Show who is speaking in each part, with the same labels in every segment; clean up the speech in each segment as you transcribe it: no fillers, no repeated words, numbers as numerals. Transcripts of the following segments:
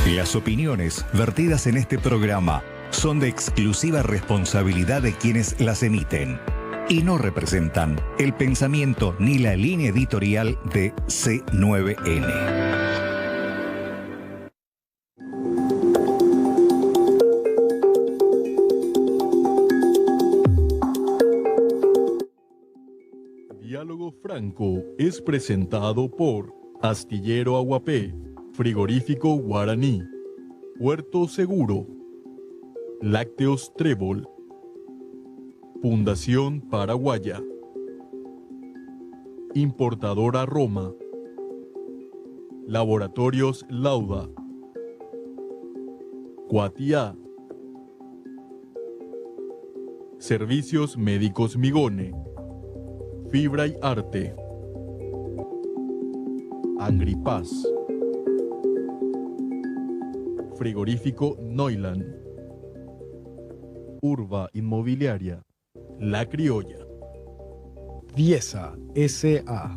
Speaker 1: Las opiniones vertidas en este programa son de exclusiva responsabilidad de quienes las emiten y no representan el pensamiento ni la línea editorial de C9N.
Speaker 2: Diálogo Franco es presentado por Astillero Aguapé, Frigorífico Guaraní, Puerto Seguro, Lácteos Trébol, Fundación Paraguaya, Importadora Roma, Laboratorios Lauda, Cuatiá, Servicios Médicos Migone, Fibra y Arte, Angripaz, Frigorífico Neuland, Urba Inmobiliaria, La Criolla,
Speaker 3: Viesa S.A.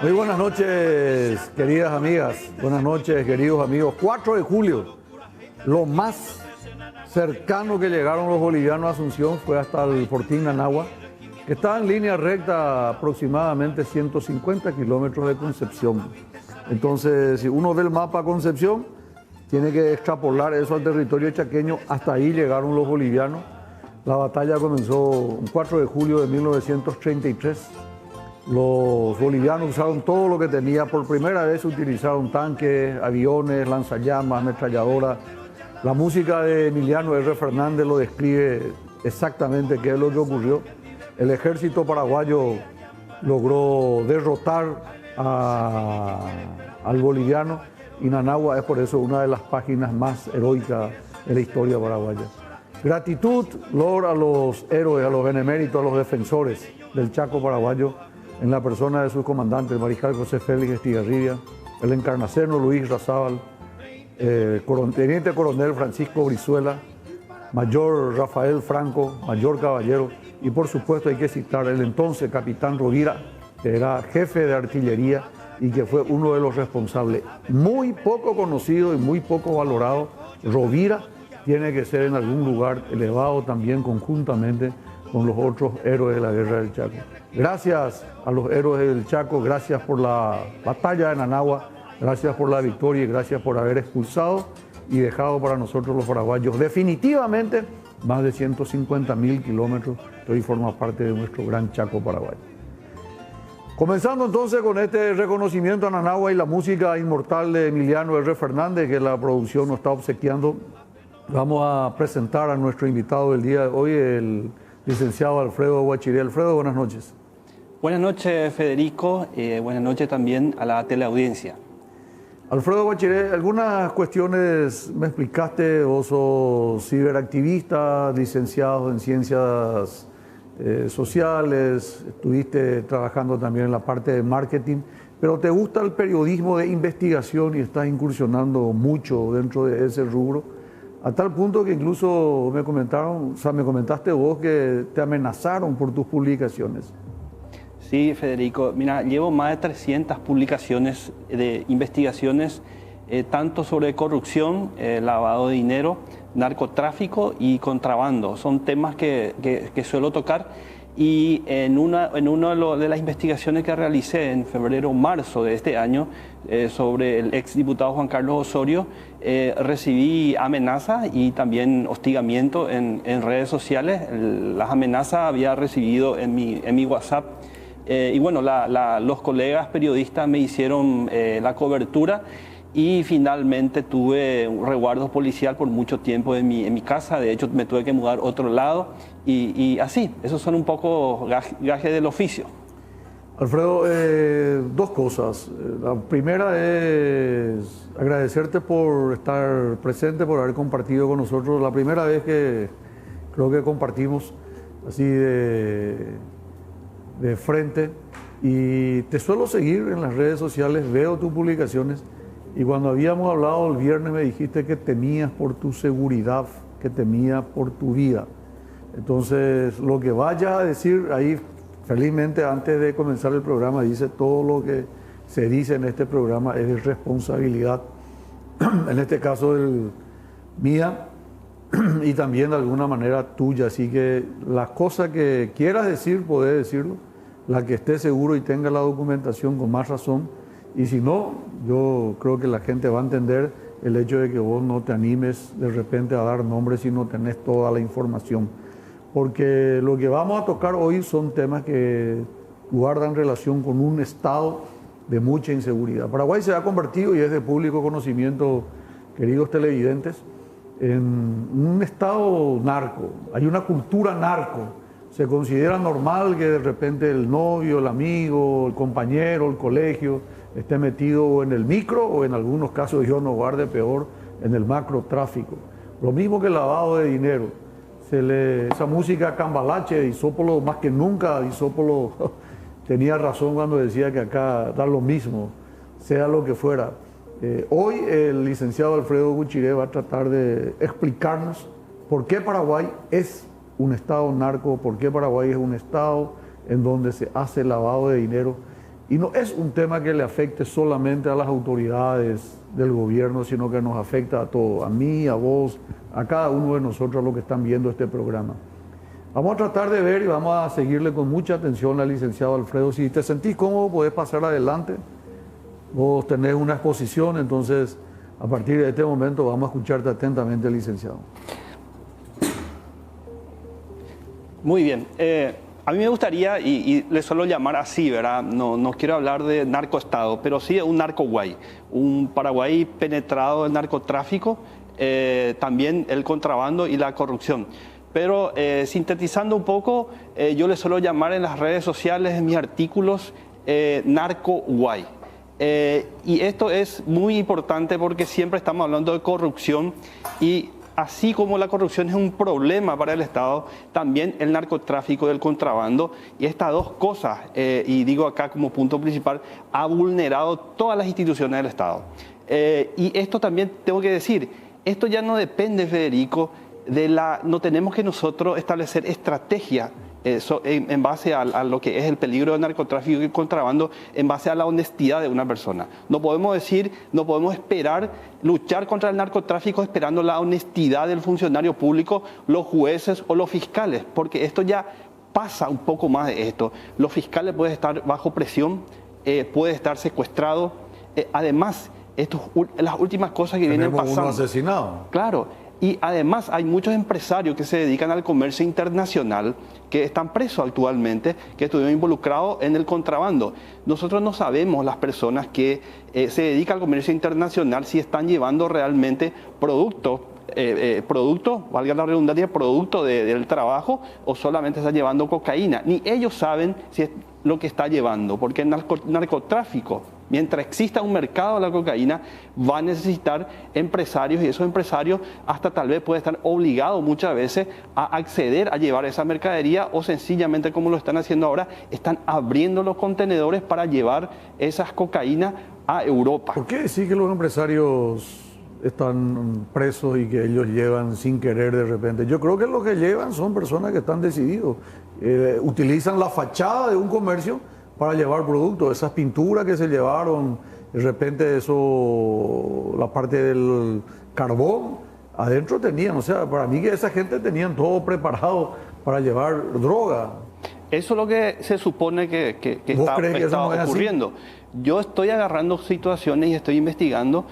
Speaker 4: Muy buenas noches, queridas amigas, buenas noches, queridos amigos. 4 de julio, lo más cercano que llegaron los bolivianos a Asunción fue hasta el Fortín Nanagua, que está en línea recta aproximadamente 150 kilómetros de Concepción. Entonces, si uno ve el mapa Concepción, tiene que extrapolar eso al territorio chaqueño. Hasta ahí llegaron los bolivianos. La batalla comenzó el 4 de julio de 1933. Los bolivianos usaron todo lo que tenía. Por primera vez utilizaron tanques, aviones, lanzallamas, ametralladoras. La música de Emiliano R. Fernández lo describe exactamente qué es lo que ocurrió. El ejército paraguayo logró derrotar al boliviano y Nanagua es por eso una de las páginas más heroicas de la historia paraguaya. Gratitud, lor a los héroes, a los beneméritos, a los defensores del Chaco paraguayo, en la persona de sus comandantes, el mariscal José Félix Estigarribia, el encarnaceno Luis Razábal, teniente coronel Francisco Brizuela, mayor Rafael Franco, mayor Caballero, y por supuesto hay que citar el entonces capitán Rovira, que era jefe de artillería y que fue uno de los responsables. Muy poco conocido y muy poco valorado, Rovira tiene que ser en algún lugar elevado también conjuntamente con los otros héroes de la guerra del Chaco. Gracias a los héroes del Chaco, gracias por la batalla de Nanagua, gracias por la victoria y gracias por haber expulsado y dejado para nosotros los paraguayos definitivamente más de 150.000 kilómetros que hoy forma parte de nuestro gran Chaco paraguayo. Comenzando entonces con este reconocimiento a Nanagua y la música inmortal de Emiliano R. Fernández, que la producción nos está obsequiando, vamos a presentar a nuestro invitado del día de hoy, el licenciado Alfredo Guachiré. Alfredo, buenas noches.
Speaker 5: Buenas noches, Federico. Buenas noches también a la teleaudiencia.
Speaker 4: Alfredo Guachiré, algunas cuestiones me explicaste. Vos sos ciberactivista, licenciado en ciencias sociales, estuviste trabajando también en la parte de marketing, pero te gusta el periodismo de investigación y estás incursionando mucho dentro de ese rubro, a tal punto que incluso me comentaste vos que te amenazaron por tus publicaciones.
Speaker 5: Sí, Federico. Mira, llevo más de 300 publicaciones de investigaciones, tanto sobre corrupción, lavado de dinero, narcotráfico y contrabando. Son temas que suelo tocar. Y en una de las investigaciones que realicé en febrero o marzo de este año sobre el exdiputado Juan Carlos Osorio, recibí amenazas y también hostigamiento en redes sociales. Las amenazas había recibido en mi WhatsApp. Y bueno, los colegas periodistas me hicieron la cobertura y finalmente tuve un resguardo policial por mucho tiempo en mi casa. De hecho, me tuve que mudar a otro lado y así. Esos son un poco gajes del oficio.
Speaker 4: Alfredo, dos cosas. La primera es agradecerte por estar presente, por haber compartido con nosotros. La primera vez que creo que compartimos así de frente, y te suelo seguir en las redes sociales, veo tus publicaciones Y cuando habíamos hablado el viernes me dijiste que temías por tu seguridad, que temías por tu vida. Entonces, lo que vayas a decir ahí, felizmente antes de comenzar el programa, dice todo lo que se dice en este programa es de responsabilidad, en este caso mía y también de alguna manera tuya. Así que las cosas que quieras decir, podés decirlo, la que esté seguro y tenga la documentación con más razón. Y si no, yo creo que la gente va a entender el hecho de que vos no te animes de repente a dar nombres si no tenés toda la información. Porque lo que vamos a tocar hoy son temas que guardan relación con un estado de mucha inseguridad. Paraguay se ha convertido, y es de público conocimiento, queridos televidentes, en un estado narco. Hay una cultura narco. Se considera normal que de repente el novio, el amigo, el compañero, el colegio esté metido en el micro o en algunos casos, Dios nos guarde peor, en el macrotráfico. Lo mismo que el lavado de dinero. Esa música cambalache de Disópolo, más que nunca Disópolo tenía razón cuando decía que acá da lo mismo, sea lo que fuera. Hoy el licenciado Alfredo Gutierrez va a tratar de explicarnos por qué Paraguay es un estado narco, por qué Paraguay es un estado en donde se hace lavado de dinero. Y no es un tema que le afecte solamente a las autoridades del gobierno, sino que nos afecta a todos, a mí, a vos, a cada uno de nosotros, los que están viendo este programa. Vamos a tratar de ver y vamos a seguirle con mucha atención al licenciado Alfredo. Si te sentís cómodo, podés pasar adelante. Vos tenés una exposición, entonces a partir de este momento vamos a escucharte atentamente, licenciado.
Speaker 5: Muy bien. A mí me gustaría, y le suelo llamar así, ¿verdad? No quiero hablar de narcoestado, pero sí de un narco-Guay. Un Paraguay penetrado del narcotráfico, también el contrabando y la corrupción. Pero sintetizando un poco, yo le suelo llamar en las redes sociales, en mis artículos, narco-Guay. Y esto es muy importante porque siempre estamos hablando de corrupción y así como la corrupción es un problema para el Estado, también el narcotráfico y el contrabando, y estas dos cosas, y digo acá como punto principal, ha vulnerado todas las instituciones del Estado. Y esto también tengo que decir, esto ya no depende, Federico, no tenemos que nosotros establecer estrategias en base a lo que es el peligro del narcotráfico y el contrabando, en base a la honestidad de una persona. No podemos esperar luchar contra el narcotráfico esperando la honestidad del funcionario público, los jueces o los fiscales, porque esto ya pasa un poco más de esto. Los fiscales pueden estar bajo presión, pueden estar secuestrados. Además, las últimas cosas que vienen pasando.
Speaker 4: Tenemos uno asesinado.
Speaker 5: Claro. Y además hay muchos empresarios que se dedican al comercio internacional que están presos actualmente, que estuvieron involucrados en el contrabando. Nosotros no sabemos las personas que se dedican al comercio internacional si están llevando realmente producto, valga la redundancia, producto del trabajo, o solamente están llevando cocaína. Ni ellos saben si es lo que está llevando, porque el narcotráfico, mientras exista un mercado de la cocaína, va a necesitar empresarios, y esos empresarios hasta tal vez pueden estar obligados muchas veces a acceder a llevar esa mercadería, o sencillamente, como lo están haciendo ahora, están abriendo los contenedores para llevar esas cocaínas a Europa.
Speaker 4: ¿Por qué decir que los empresarios están presos y que ellos llevan sin querer de repente? Yo creo que lo que llevan son personas que están decididos, utilizan la fachada de un comercio para llevar productos, esas pinturas que se llevaron, de repente eso, la parte del carbón, adentro tenían, o sea, para mí que esa gente tenían todo preparado para llevar droga.
Speaker 5: Eso es lo que se supone que está ocurriendo. Yo estoy agarrando situaciones y estoy investigando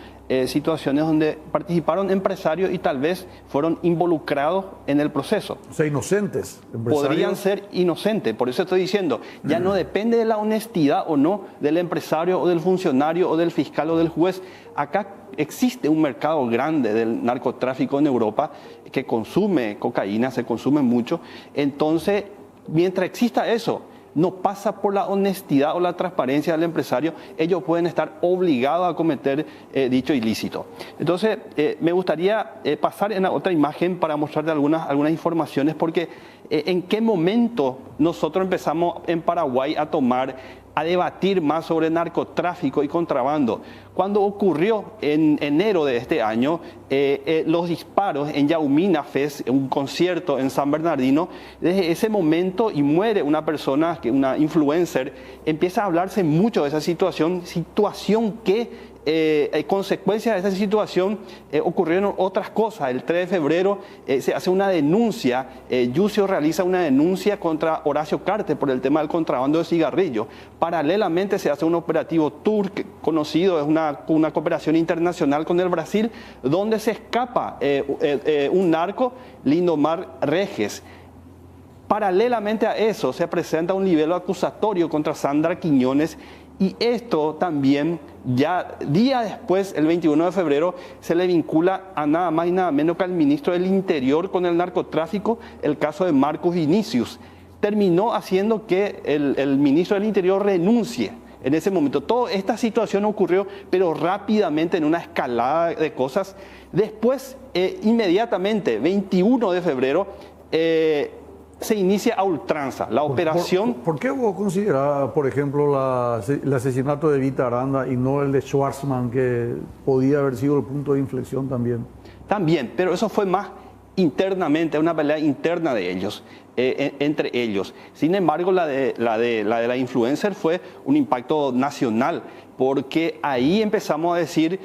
Speaker 5: situaciones donde participaron empresarios y tal vez fueron involucrados en el proceso.
Speaker 4: O sea, inocentes.
Speaker 5: Podrían ser inocentes, por eso estoy diciendo, ya no depende de la honestidad o no del empresario o del funcionario o del fiscal o del juez. Acá existe un mercado grande del narcotráfico en Europa que consume cocaína, se consume mucho. Entonces, mientras exista eso, no pasa por la honestidad o la transparencia del empresario, ellos pueden estar obligados a cometer dicho ilícito. Entonces, me gustaría pasar en la otra imagen para mostrarle algunas informaciones, porque en qué momento nosotros empezamos en Paraguay a tomar a debatir más sobre narcotráfico y contrabando. Cuando ocurrió en enero de este año los disparos en Yaumina Fest, un concierto en San Bernardino, desde ese momento y muere una persona, una influencer, empieza a hablarse mucho de esa situación que consecuencia de esa situación ocurrieron otras cosas. El 3 de febrero se hace una denuncia, Yucio realiza una denuncia contra Horacio Cartes por el tema del contrabando de cigarrillos. Paralelamente se hace un operativo TURC, conocido, es una cooperación internacional con el Brasil, donde se escapa un narco, Lindomar Reges. Paralelamente a eso se presenta un libelo acusatorio contra Sandra Quiñones. Y esto también, ya día después, el 21 de febrero, se le vincula a nada más y nada menos que al ministro del Interior con el narcotráfico, el caso de Marcos Vinicius. Terminó haciendo que el ministro del Interior renuncie en ese momento. Toda esta situación ocurrió, pero rápidamente, en una escalada de cosas. Después, inmediatamente, 21 de febrero, se inicia a ultranza la operación.
Speaker 4: ¿Por qué vos considerás, por ejemplo, el asesinato de Vita Aranda y no el de Schwarzman, que podía haber sido el punto de inflexión también?
Speaker 5: También, pero eso fue más internamente, una pelea interna de ellos, entre ellos. Sin embargo, la de la influencer fue un impacto nacional, porque ahí empezamos a decir,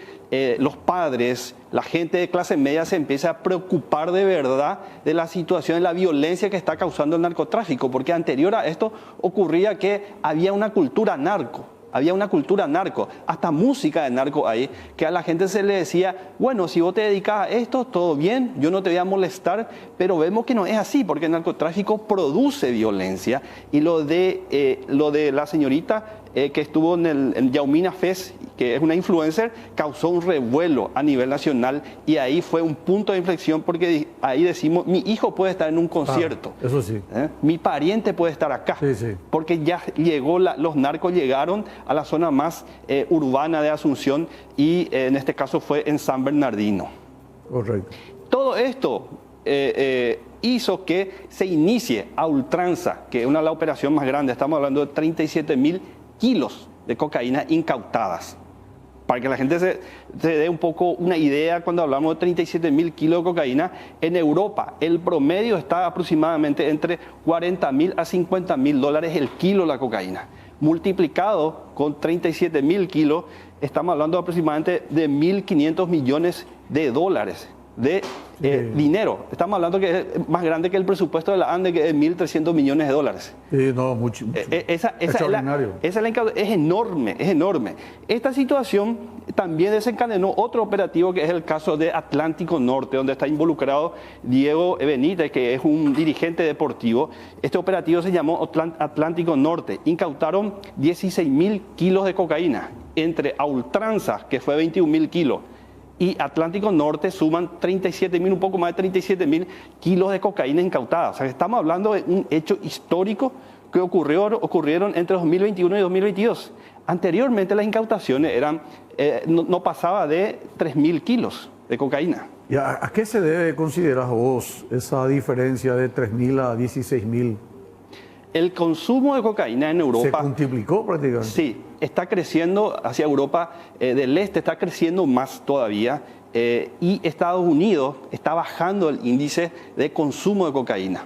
Speaker 5: los padres, la gente de clase media se empieza a preocupar de verdad de la situación, de la violencia que está causando el narcotráfico, porque anterior a esto ocurría que había una cultura narco. Había una cultura narco, hasta música de narco ahí, que a la gente se le decía, bueno, si vos te dedicas a esto, todo bien, yo no te voy a molestar, pero vemos que no es así, porque el narcotráfico produce violencia. Y lo de la señorita que estuvo en Yaumina Fest, que es una influencer, causó un revuelo a nivel nacional, y ahí fue un punto de inflexión, porque ahí decimos, mi hijo puede estar en un concierto.
Speaker 4: Eso sí.
Speaker 5: Mi pariente puede estar acá.
Speaker 4: Sí, sí.
Speaker 5: Porque ya llegó, los narcos llegaron a la zona más urbana de Asunción, y en este caso fue en San Bernardino.
Speaker 4: Correcto.
Speaker 5: Todo esto hizo que se inicie a ultranza, que es la operación más grande. Estamos hablando de 37.000 kilos de cocaína incautadas. Para que la gente se dé un poco una idea, cuando hablamos de 37.000 kilos de cocaína, en Europa el promedio está aproximadamente entre 40.000 a 50.000 dólares el kilo de la cocaína. Multiplicado con 37.000 kilos, estamos hablando aproximadamente de 1.500 millones de dólares de dinero. Estamos hablando que es más grande que el presupuesto de la ANDE, que es 1.300 millones de dólares.
Speaker 4: Sí, no, mucho. Extraordinario.
Speaker 5: Es enorme, es enorme. Esta situación también desencadenó otro operativo, que es el caso de Atlántico Norte, donde está involucrado Diego Benítez, que es un dirigente deportivo. Este operativo se llamó Atlántico Norte. Incautaron 16.000 kilos de cocaína, entre a ultranza, que fue 21.000 kilos, y Atlántico Norte suman 37.000, un poco más de 37.000 kilos de cocaína incautada. O sea, estamos hablando de un hecho histórico que ocurrieron entre 2021 y 2022. Anteriormente las incautaciones no pasaba de 3.000 kilos de cocaína.
Speaker 4: ¿Y a qué se debe, consideras vos, esa diferencia de 3.000 a 16.000?
Speaker 5: El consumo de cocaína en Europa...
Speaker 4: ¿Se multiplicó prácticamente?
Speaker 5: Sí, está creciendo hacia Europa del Este, está creciendo más todavía, y Estados Unidos está bajando el índice de consumo de cocaína.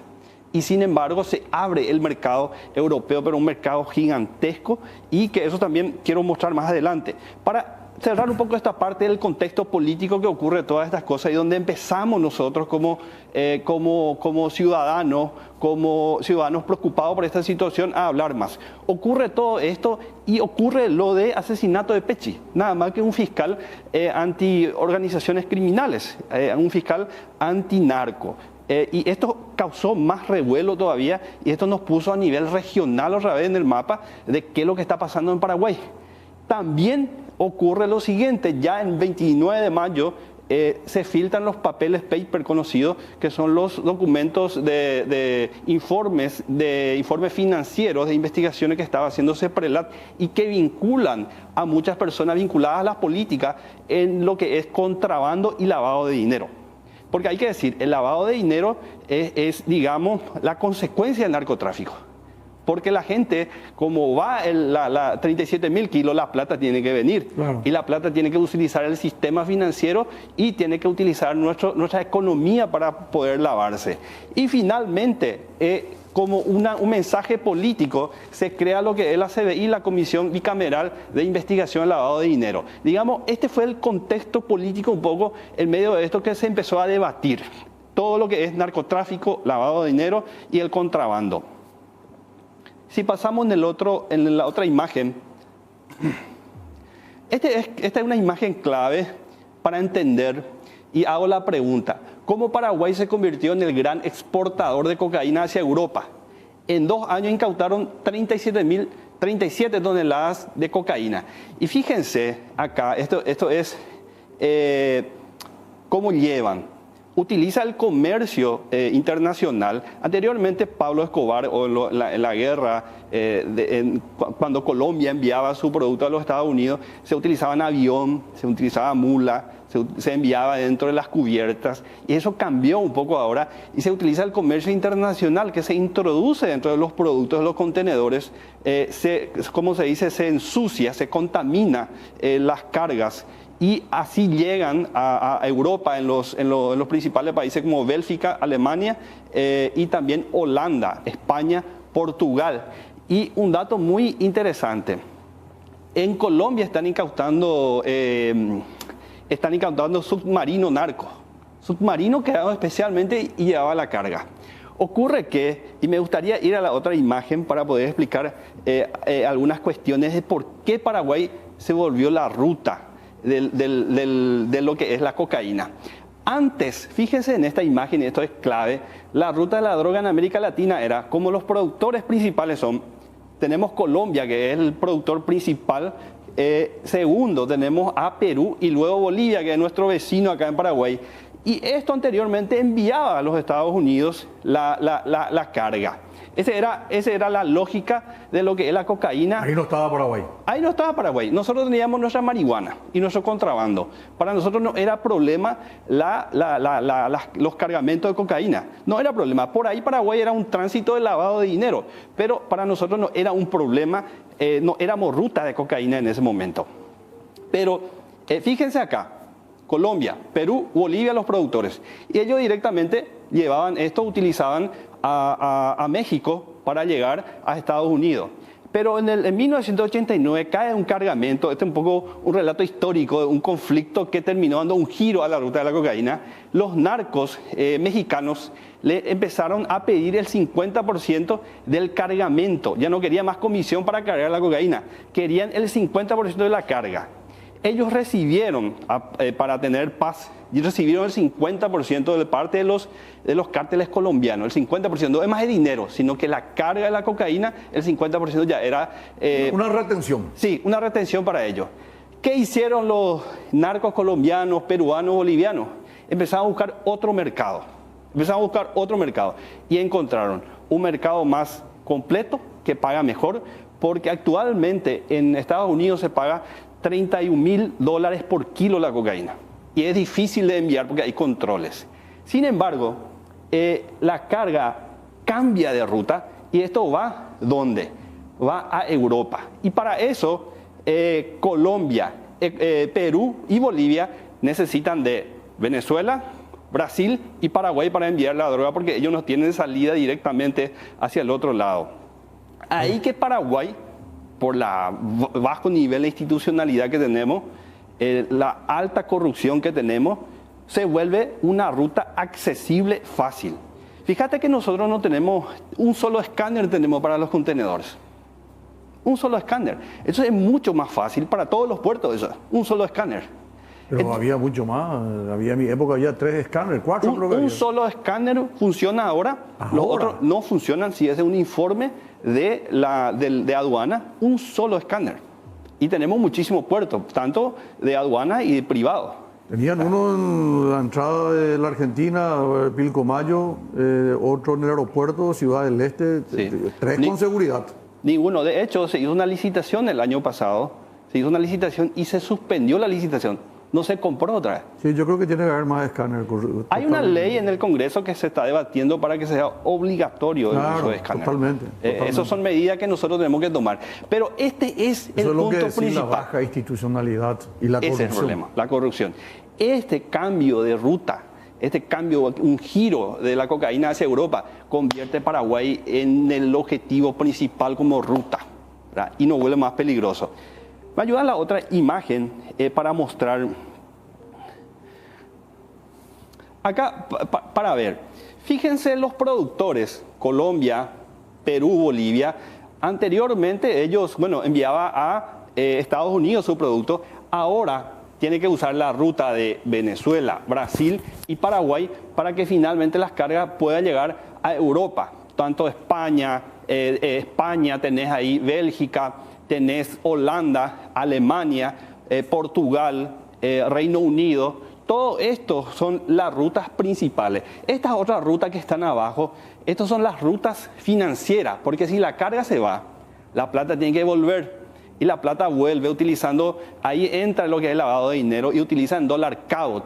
Speaker 5: Y sin embargo se abre el mercado europeo, pero un mercado gigantesco, y que eso también quiero mostrar más adelante. Para cerrar un poco esta parte del contexto político que ocurre todas estas cosas, y donde empezamos nosotros como ciudadanos preocupados por esta situación a hablar más. Ocurre todo esto y ocurre lo de asesinato de Pechi, nada más que un fiscal anti organizaciones criminales, un fiscal antinarco. Y esto causó más revuelo todavía, y esto nos puso a nivel regional otra vez en el mapa de qué es lo que está pasando en Paraguay. También ocurre lo siguiente: ya el 29 de mayo se filtran los papeles paper conocidos, que son los documentos de informes financieros de investigaciones que estaba haciendo CEPRELAT, y que vinculan a muchas personas vinculadas a la política en lo que es contrabando y lavado de dinero. Porque hay que decir, el lavado de dinero es digamos, la consecuencia del narcotráfico. porque la gente, como va 37.000 kilos, la plata tiene que venir.
Speaker 4: Claro.
Speaker 5: Y la plata tiene que utilizar el sistema financiero y tiene que utilizar nuestra economía para poder lavarse. Y finalmente, como un mensaje político, se crea lo que es la CBI, la Comisión Bicameral de Investigación del Lavado de Dinero. Digamos, este fue el contexto político un poco en medio de esto que se empezó a debatir. Todo lo que es narcotráfico, lavado de dinero y el contrabando. Si pasamos en la otra imagen, esta es una imagen clave para entender y hago la pregunta. ¿Cómo Paraguay se convirtió en el gran exportador de cocaína hacia Europa? En 2 años incautaron 37 toneladas de cocaína. Y fíjense acá, esto es cómo llevan. Utiliza el comercio internacional. Anteriormente Pablo Escobar, o en la guerra, cuando Colombia enviaba su producto a los Estados Unidos, se utilizaba en avión, se utilizaba mula, se enviaba dentro de las cubiertas, y eso cambió un poco ahora, y se utiliza el comercio internacional, que se introduce dentro de los productos de los contenedores, como se dice, se ensucia, se contamina las cargas, y así llegan a Europa en los principales países como Bélgica, Alemania y también Holanda, España, Portugal. Y un dato muy interesante, en Colombia están incautando submarino narco, submarino creado especialmente y llevaba la carga. Ocurre que, y me gustaría ir a la otra imagen para poder explicar algunas cuestiones de por qué Paraguay se volvió la ruta de lo que es la cocaína. Antes, fíjense en esta imagen, esto es clave, la ruta de la droga en América Latina era, como los productores principales tenemos Colombia, que es el productor principal, segundo tenemos a Perú y luego Bolivia, que es nuestro vecino acá en Paraguay. Y esto anteriormente enviaba a los Estados Unidos la carga. Esa era la lógica de lo que es la cocaína.
Speaker 4: Ahí no estaba Paraguay.
Speaker 5: Ahí no estaba Paraguay. Nosotros teníamos nuestra marihuana y nuestro contrabando. Para nosotros no era problema los cargamentos de cocaína. No era problema. Por ahí Paraguay era un tránsito de lavado de dinero. Pero para nosotros no era un problema. No éramos ruta de cocaína en ese momento. Pero fíjense acá. Colombia, Perú, Bolivia, los productores. Y ellos directamente llevaban esto, utilizaban a México para llegar a Estados Unidos. Pero en 1989 cae un cargamento, este es un poco un relato histórico de un conflicto que terminó dando un giro a la ruta de la cocaína. Los narcos mexicanos le empezaron a pedir el 50% del cargamento. Ya no querían más comisión para cargar la cocaína, querían el 50% de la carga. Ellos recibieron, para tener paz, y recibieron el 50% de parte de los cárteles colombianos. El 50% no es más de dinero, sino que la carga de la cocaína, el 50% ya era...
Speaker 4: una retención.
Speaker 5: Sí, una retención para ellos. ¿Qué hicieron los narcos colombianos, peruanos, bolivianos? Empezaron a buscar otro mercado. Y encontraron un mercado más completo, que paga mejor, porque actualmente en Estados Unidos se paga $31.000 por kilo la cocaína. Y es difícil de enviar porque hay controles. Sin embargo, la carga cambia de ruta y esto va ¿dónde? Va a Europa. Y para eso, Colombia, Perú y Bolivia necesitan de Venezuela, Brasil y Paraguay para enviar la droga porque ellos no tienen salida directamente hacia el otro lado. Ahí que Paraguay, por la bajo nivel de institucionalidad que tenemos, la alta corrupción que tenemos, se vuelve una ruta accesible, fácil. Fíjate que nosotros no tenemos un solo escáner tenemos para los contenedores. Un solo escáner. Eso es mucho más fácil para todos los puertos, eso, un solo escáner.
Speaker 4: Pero había mucho más. En mi época había 3 escáneres, 4 creo que había.
Speaker 5: Un solo escáner funciona ahora. Los otros no funcionan si es un informe de aduana. Un solo escáner. Y tenemos muchísimos puertos, tanto de aduana y de privado.
Speaker 4: Tenían uno en la entrada de la Argentina, Pilcomayo, otro en el aeropuerto, Ciudad del Este, sí. 3 con seguridad.
Speaker 5: Ninguno. De hecho, se hizo una licitación el año pasado. Se hizo una licitación y se suspendió la licitación no se compró otra vez.
Speaker 4: Sí, yo creo que tiene que haber más escáner.
Speaker 5: Hay una ley en el Congreso que se está debatiendo para que sea obligatorio el uso de escáner.
Speaker 4: Totalmente.
Speaker 5: Esas son medidas que nosotros tenemos que tomar. Pero este es el punto principal.
Speaker 4: La baja institucionalidad y la corrupción.
Speaker 5: Ese es el problema, la corrupción. Este cambio de ruta, este cambio, un giro de la cocaína hacia Europa, convierte a Paraguay en el objetivo principal como ruta, ¿verdad? Y nos vuelve más peligroso. Me ayuda la otra imagen para mostrar. Acá, para ver, fíjense los productores, Colombia, Perú, Bolivia. Anteriormente ellos, enviaba a Estados Unidos su producto. Ahora tiene que usar la ruta de Venezuela, Brasil y Paraguay para que finalmente las cargas puedan llegar a Europa. Tanto España, tenés ahí Bélgica, tenés Holanda, Alemania, Portugal, Reino Unido. Todo esto son las rutas principales. Estas otras rutas que están abajo, estas son las rutas financieras, porque si la carga se va, la plata tiene que volver. Y la plata vuelve utilizando, ahí entra lo que es el lavado de dinero y utilizan dólar cabo.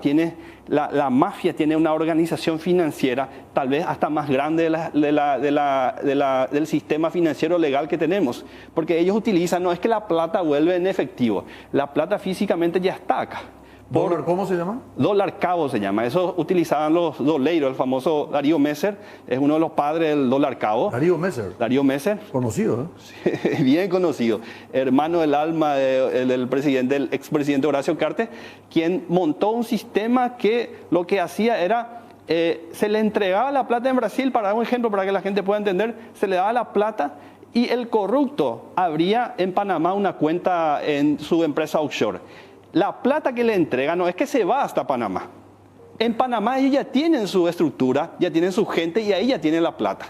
Speaker 5: La mafia tiene una organización financiera tal vez hasta más grande del sistema financiero legal que tenemos. Porque ellos utilizan, no es que la plata vuelve en efectivo, la plata físicamente ya está acá.
Speaker 4: ¿Dólar cómo se llama?
Speaker 5: Dólar cabo se llama. Eso utilizaban los doleiros. El famoso Darío Messer es uno de los padres del dólar cabo.
Speaker 4: Darío Messer.
Speaker 5: Darío Messer.
Speaker 4: Conocido,
Speaker 5: ¿eh? Sí, bien conocido. Hermano del alma del expresidente Horacio Cartes, quien montó un sistema que lo que hacía era, se le entregaba la plata en Brasil, para dar un ejemplo para que la gente pueda entender, se le daba la plata y el corrupto abría en Panamá una cuenta en su empresa offshore. La plata que le entrega no es que se va hasta Panamá. En Panamá ellos ya tienen su estructura, ya tienen su gente y ahí ya tienen la plata.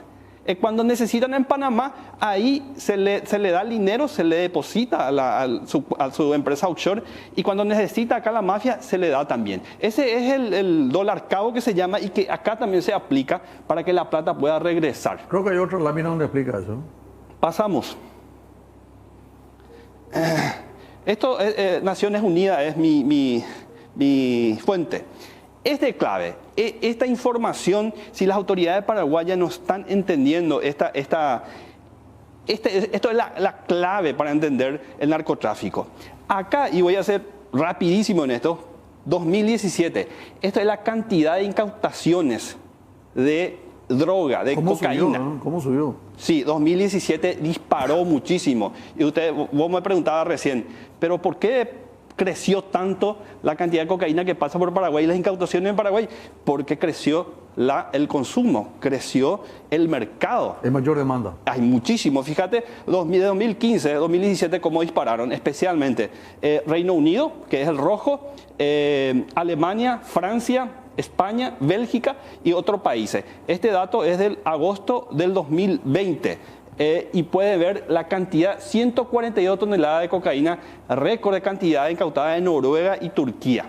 Speaker 5: Cuando necesitan en Panamá, ahí se le da el dinero, se le deposita a su empresa offshore y cuando necesita acá la mafia, se le da también. Ese es el dólar cabo que se llama y que acá también se aplica para que la plata pueda regresar.
Speaker 4: Creo que hay otra lámina donde explica eso.
Speaker 5: Pasamos. Esto, Naciones Unidas es mi fuente. Es de clave. Esta información, si las autoridades paraguayas no están entendiendo esto es la clave para entender el narcotráfico. Acá, y voy a ser rapidísimo en esto, 2017, esto es la cantidad de incautaciones de droga, de cocaína.
Speaker 4: Subió, ¿no? ¿Cómo subió?
Speaker 5: Sí, 2017 disparó muchísimo. Y vos me preguntabas recién, ¿pero por qué creció tanto la cantidad de cocaína que pasa por Paraguay y las incautaciones en Paraguay? Porque creció el consumo, creció el mercado.
Speaker 4: Hay mayor demanda.
Speaker 5: Hay muchísimo. Fíjate, de 2015 a 2017 cómo dispararon, especialmente Reino Unido, que es el rojo, Alemania, Francia, España, Bélgica y otros países. Este dato es del agosto del 2020 y puede ver la cantidad, 142 toneladas de cocaína, récord de cantidad incautada en Noruega y Turquía.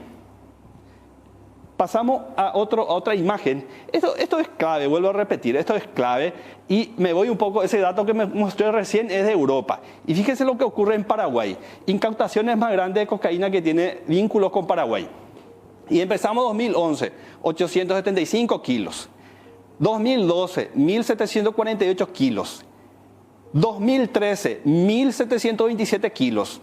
Speaker 5: Pasamos a otra imagen. Esto es clave, vuelvo a repetir, esto es clave y me voy un poco, ese dato que me mostré recién es de Europa. Y fíjense lo que ocurre en Paraguay. Incautaciones más grandes de cocaína que tiene vínculos con Paraguay. Y empezamos 2011, 875 kilos. 2012, 1.748 kilos. 2013, 1.727 kilos.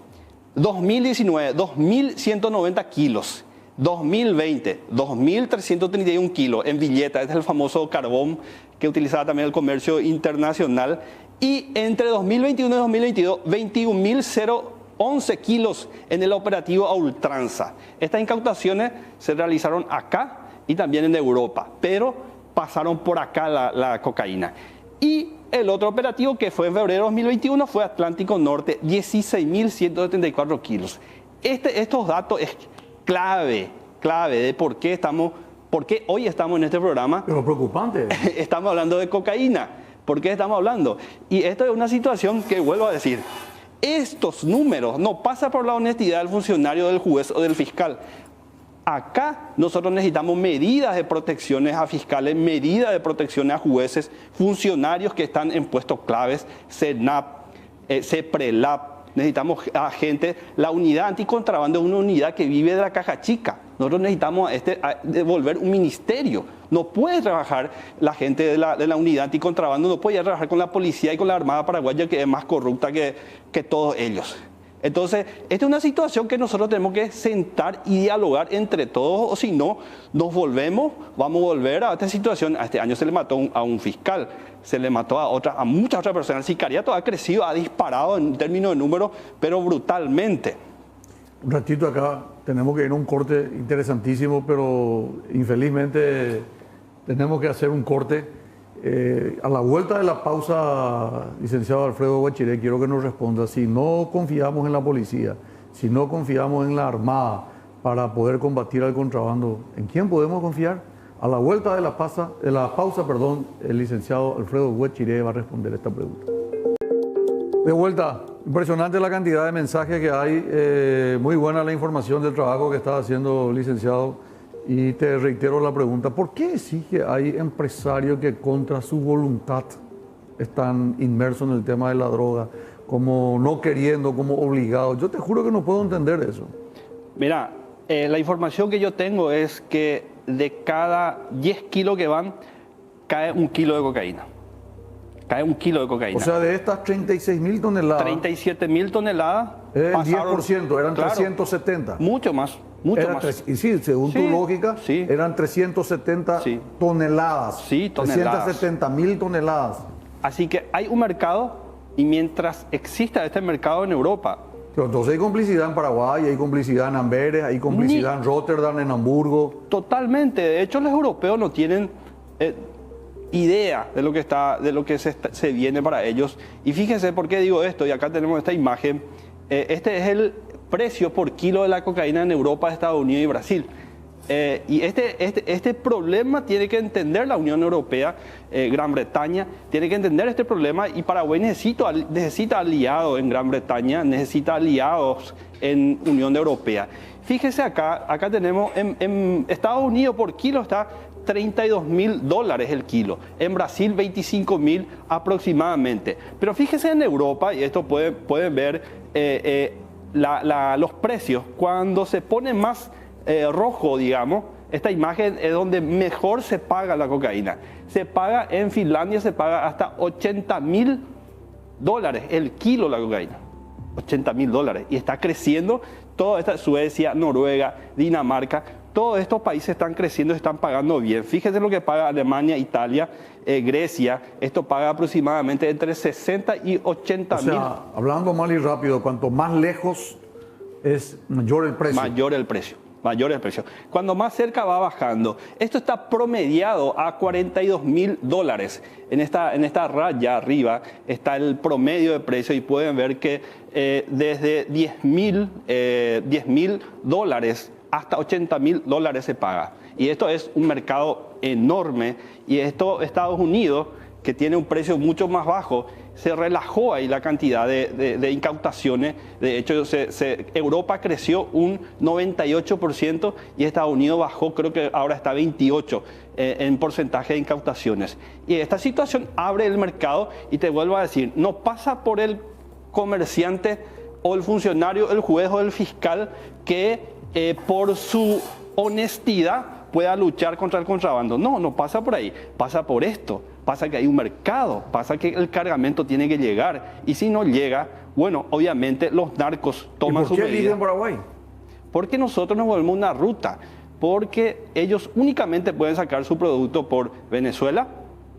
Speaker 5: 2019, 2.190 kilos. 2020, 2.331 kilos en billeta. Este es el famoso carbón que utilizaba también el comercio internacional. Y entre 2021 y 2022, 21.011 kilos en el operativo a ultranza. Estas incautaciones se realizaron acá y también en Europa, pero pasaron por acá la cocaína. Y el otro operativo que fue en febrero de 2021 fue Atlántico Norte, 16.174 kilos. Estos datos es clave de por qué hoy estamos en este programa.
Speaker 4: Pero preocupante.
Speaker 5: Estamos hablando de cocaína. ¿Por qué estamos hablando? Y esto es una situación que vuelvo a decir. Estos números no pasan por la honestidad del funcionario, del juez o del fiscal. Acá nosotros necesitamos medidas de protecciones a fiscales, medidas de protecciones a jueces, funcionarios que están en puestos claves, CENAP, CEPRELAP, necesitamos a gente. La unidad anticontrabando es una unidad que vive de la caja chica. Nosotros necesitamos devolver un ministerio. No puede trabajar la gente de la unidad anticontrabando, no puede trabajar con la policía y con la Armada Paraguaya, que es más corrupta que todos ellos. Entonces, esta es una situación que nosotros tenemos que sentar y dialogar entre todos, o si no, vamos a volver a esta situación. Este año se le mató a un fiscal, se le mató a muchas otras personas. El sicariato ha crecido, ha disparado en términos de números, pero brutalmente.
Speaker 4: Un ratito acá, tenemos que ir a un corte interesantísimo, pero infelizmente tenemos que hacer un corte. A la vuelta de la pausa, licenciado Alfredo Guachiré, quiero que nos responda si no confiamos en la policía, si no confiamos en la Armada para poder combatir al contrabando, ¿en quién podemos confiar? A la vuelta de la pausa, el licenciado Alfredo Guachiré va a responder esta pregunta. De vuelta, impresionante la cantidad de mensajes que hay, muy buena la información del trabajo que está haciendo, licenciado. Y te reitero la pregunta, ¿por qué sí que hay empresarios que contra su voluntad están inmersos en el tema de la droga, como no queriendo, como obligados? Yo te juro que no puedo entender eso.
Speaker 5: Mira, la información que yo tengo es que de cada 10 kilos que van, cae 1 kilo de cocaína. Cae 1 kilo de cocaína.
Speaker 4: O sea, de estas 36.000 toneladas...
Speaker 5: 37.000 toneladas...
Speaker 4: El 10%, eran claro, 370.
Speaker 5: Mucho más. Mucho más.
Speaker 4: Y sí, según tu lógica, eran 370 toneladas.
Speaker 5: Sí, toneladas.
Speaker 4: 370.000 toneladas.
Speaker 5: Así que hay un mercado, y mientras exista este mercado en Europa...
Speaker 4: Pero entonces hay complicidad en Paraguay, hay complicidad en Amberes, hay complicidad en Rotterdam, en Hamburgo.
Speaker 5: Totalmente. De hecho, los europeos no tienen idea de lo que se viene para ellos. Y fíjense por qué digo esto, y acá tenemos esta imagen. Este es el precio por kilo de la cocaína en Europa, Estados Unidos y Brasil. Y este problema tiene que entender la Unión Europea, Gran Bretaña, tiene que entender este problema, y Paraguay necesita aliados en Gran Bretaña, necesita aliados en Unión Europea. Fíjese acá tenemos, en Estados Unidos por kilo está $32.000 el kilo, en Brasil 25.000 aproximadamente. Pero fíjese en Europa, y esto pueden ver los precios, cuando se pone más rojo, digamos, esta imagen es donde mejor se paga la cocaína. Se paga en Finlandia, se paga hasta $80.000 el kilo la cocaína. $80.000. Y está creciendo toda esta Suecia, Noruega, Dinamarca. Todos estos países están creciendo y están pagando bien. Fíjense lo que paga Alemania, Italia, Grecia. Esto paga aproximadamente entre 60 y 80 mil.
Speaker 4: O sea, hablando mal y rápido, cuanto más lejos es mayor el precio.
Speaker 5: Mayor el precio. Mayor el precio. Cuando más cerca va bajando. Esto está promediado a $42.000. En esta raya arriba está el promedio de precio, y pueden ver que desde $10.000 hasta $80.000 se paga. Y esto es un mercado enorme, y esto Estados Unidos, que tiene un precio mucho más bajo, se relajó ahí la cantidad de incautaciones. De hecho, Europa creció un 98% y Estados Unidos bajó, creo que ahora está 28% en porcentaje de incautaciones. Y esta situación abre el mercado, y te vuelvo a decir, no pasa por el comerciante o el funcionario, el juez o el fiscal que por su honestidad pueda luchar contra el contrabando. No pasa por ahí, pasa por esto. Pasa que hay un mercado, pasa que el cargamento tiene que llegar, y si no llega, bueno, obviamente los narcos toman su medida.
Speaker 4: ¿Por qué viven en Paraguay?
Speaker 5: Porque nosotros nos volvemos una ruta, porque ellos únicamente pueden sacar su producto por Venezuela,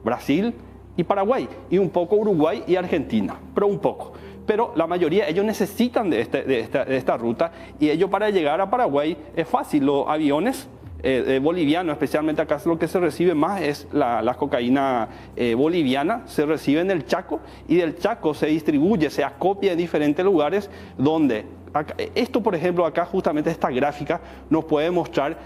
Speaker 5: Brasil y Paraguay, y un poco Uruguay y Argentina, pero un poco. Pero la mayoría, ellos necesitan de esta ruta, y ellos para llegar a Paraguay es fácil. Los aviones bolivianos, especialmente acá, lo que se recibe más es la cocaína boliviana, se recibe en el Chaco, y del Chaco se distribuye, se acopia en diferentes lugares donde... Esto, por ejemplo, acá justamente esta gráfica nos puede mostrar,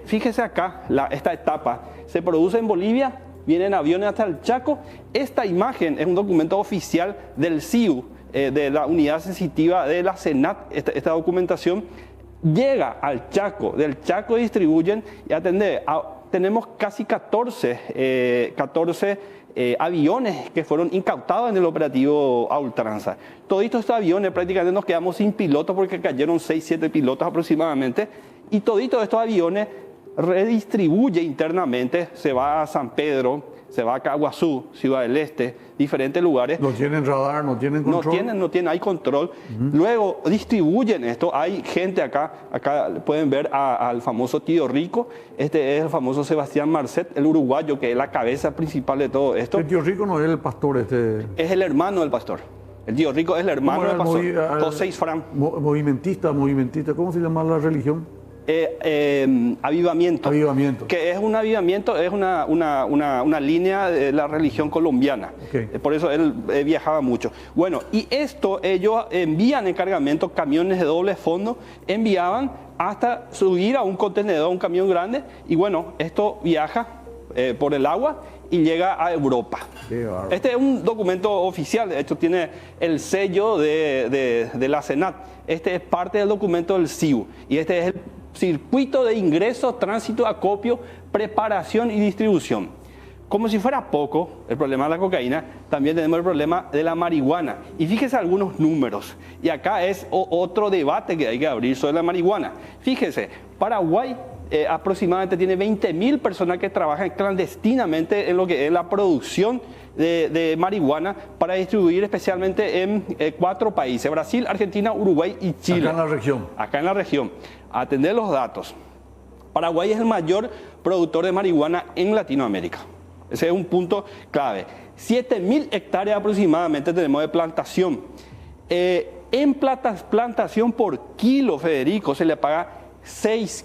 Speaker 5: fíjese acá, esta etapa se produce en Bolivia, vienen aviones hasta el Chaco. Esta imagen es un documento oficial del CIU, de la unidad sensitiva de la SENAT, esta documentación. llega al Chaco, del Chaco distribuyen y tenemos casi 14 aviones que fueron incautados en el operativo a ultranza. Todos estos aviones prácticamente nos quedamos sin pilotos porque cayeron 6, 7 pilotos aproximadamente, y todos estos aviones redistribuye internamente, se va a San Pedro, se va a Caguazú, Ciudad del Este, diferentes lugares.
Speaker 4: No tienen radar, no tienen control.
Speaker 5: No tienen, hay control. Luego distribuyen esto. Hay gente acá pueden ver al famoso Tío Rico. Este es el famoso Sebastián Marcet, el uruguayo, que es la cabeza principal de todo esto.
Speaker 4: El Tío Rico no es el pastor
Speaker 5: Es el hermano del pastor. El Tío Rico es el hermano del pastor. José Isfrán.
Speaker 4: Movimentista, ¿cómo se llama la religión?
Speaker 5: Avivamiento. Que es un avivamiento, es una línea de la religión colombiana.
Speaker 4: Okay.
Speaker 5: Por eso él viajaba mucho. Bueno, y esto ellos envían en cargamento, camiones de doble fondo, enviaban hasta subir a un contenedor, un camión grande, y bueno, esto viaja por el agua y llega a Europa. Este es un documento oficial, de hecho tiene el sello de la Senat. Este es parte del documento del CIU, y este es el circuito de ingreso, tránsito, acopio, preparación y distribución. Como si fuera poco el problema de la cocaína, también tenemos el problema de la marihuana. Y fíjese algunos números. Y acá es otro debate que hay que abrir sobre la marihuana. Fíjese, Paraguay aproximadamente tiene 20.000 personas que trabajan clandestinamente en lo que es la producción de marihuana para distribuir especialmente en 4 países: Brasil, Argentina, Uruguay y Chile. Acá en la región. Atender los datos. Paraguay es el mayor productor de marihuana en Latinoamérica. Ese es un punto clave. 7.000 hectáreas aproximadamente tenemos de plantación. En plantación por kilo, Federico, se le paga $6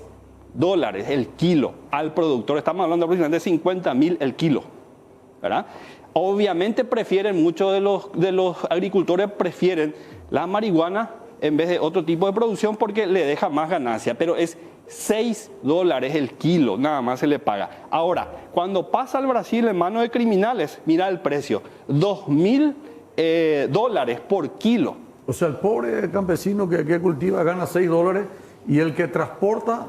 Speaker 5: el kilo al productor. Estamos hablando aproximadamente de 50.000 el kilo, ¿verdad? Obviamente muchos de los agricultores prefieren la marihuana en vez de otro tipo de producción porque le deja más ganancia, pero es $6 el kilo, nada más se le paga. Ahora, cuando pasa al Brasil en manos de criminales, mira el precio, $2.000 por kilo.
Speaker 4: O sea, el pobre campesino que cultiva gana $6 y el que transporta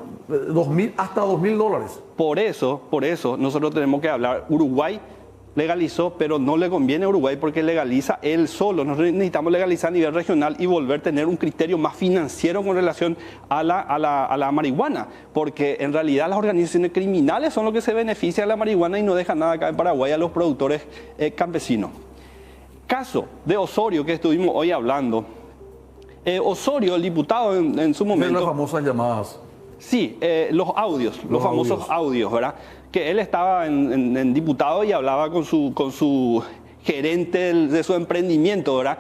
Speaker 4: hasta $2.000.
Speaker 5: Por eso nosotros tenemos que hablar. Uruguay legalizó, pero no le conviene a Uruguay porque legaliza él solo. Nosotros necesitamos legalizar a nivel regional y volver a tener un criterio más financiero con relación a la marihuana, porque en realidad las organizaciones criminales son los que se benefician de la marihuana y no dejan nada acá en Paraguay a los productores campesinos. Caso de Osorio que estuvimos hoy hablando. Osorio, el diputado en su momento...
Speaker 4: Las famosas llamadas.
Speaker 5: Sí, los famosos audios, ¿verdad? Que él estaba en diputado y hablaba con su gerente de su emprendimiento, ¿verdad?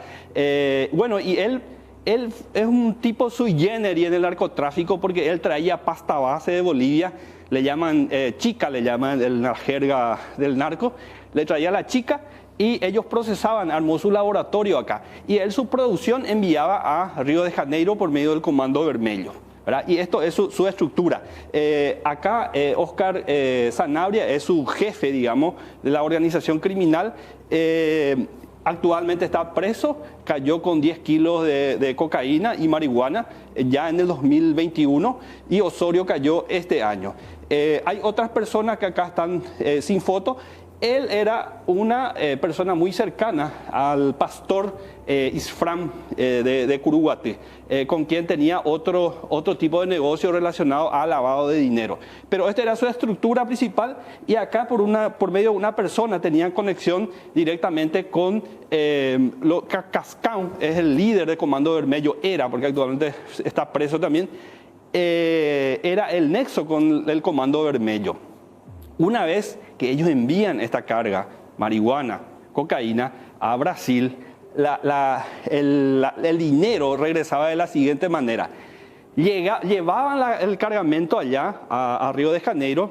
Speaker 5: Bueno, y él es un tipo sui generis en el narcotráfico porque él traía pasta base de Bolivia, le llaman chica, le llaman en la jerga del narco, le traía la chica y ellos procesaban, armó su laboratorio acá. Y él su producción enviaba a Río de Janeiro por medio del Comando Vermelho, ¿verdad? Y esto es su estructura. Acá Oscar Sanabria es su jefe, digamos, de la organización criminal. Actualmente está preso, cayó con 10 kilos de cocaína y marihuana ya en el 2021 y Osorio cayó este año. Hay otras personas que acá están sin foto. Él era una persona muy cercana al pastor Isfrán de Curuguaty, con quien tenía otro tipo de negocio relacionado al lavado de dinero. Pero esta era su estructura principal y acá por medio de una persona tenían conexión directamente con Cascán, es el líder de Comando Vermelho, porque actualmente está preso también, era el nexo con el Comando Vermelho. Una vez que ellos envían esta carga, marihuana, cocaína, a Brasil, el dinero regresaba de la siguiente manera. Llevaban el cargamento allá a Río de Janeiro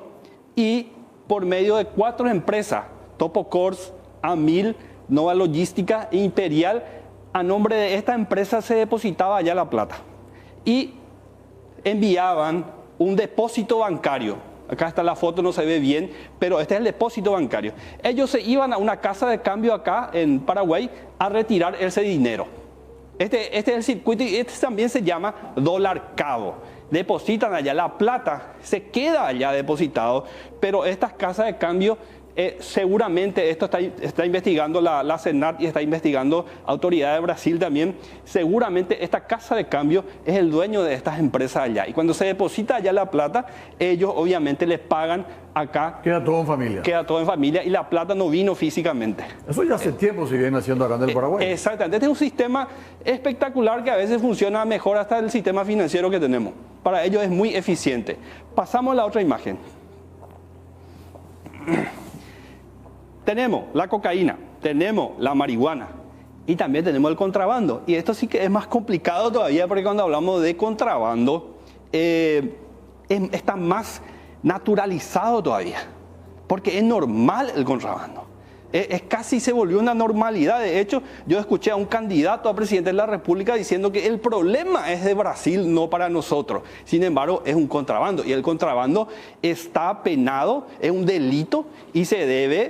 Speaker 5: y por medio de 4 empresas, Topocors, Amil, Nova Logística e Imperial, a nombre de esta empresa se depositaba allá la plata. Y enviaban un depósito bancario. Acá está la foto, no se ve bien, pero este es el depósito bancario. Ellos se iban a una casa de cambio acá en Paraguay a retirar ese dinero. Este es el circuito y este también se llama dólar cabo. depositan allá, la plata se queda allá depositado, pero estas casas de cambio, seguramente esto está investigando la Senat y está investigando autoridades de Brasil también, seguramente esta casa de cambio es el dueño de estas empresas allá. Y cuando se deposita allá la plata, ellos obviamente les pagan acá.
Speaker 4: Queda todo en familia.
Speaker 5: Queda todo en familia y la plata no vino físicamente.
Speaker 4: Eso ya hace tiempo se viene haciendo acá en el Paraguay.
Speaker 5: Exactamente. Este es un sistema espectacular que a veces funciona mejor hasta el sistema financiero que tenemos. Para ellos es muy eficiente. Pasamos a la otra imagen. Tenemos la cocaína, tenemos la marihuana y también tenemos el contrabando. Y esto sí que es más complicado todavía porque cuando hablamos de contrabando está más naturalizado todavía. Porque es normal el contrabando. Es casi se volvió una normalidad. De hecho, yo escuché a un candidato a presidente de la República diciendo que el problema es de Brasil, no para nosotros. Sin embargo, es un contrabando y el contrabando está penado, es un delito y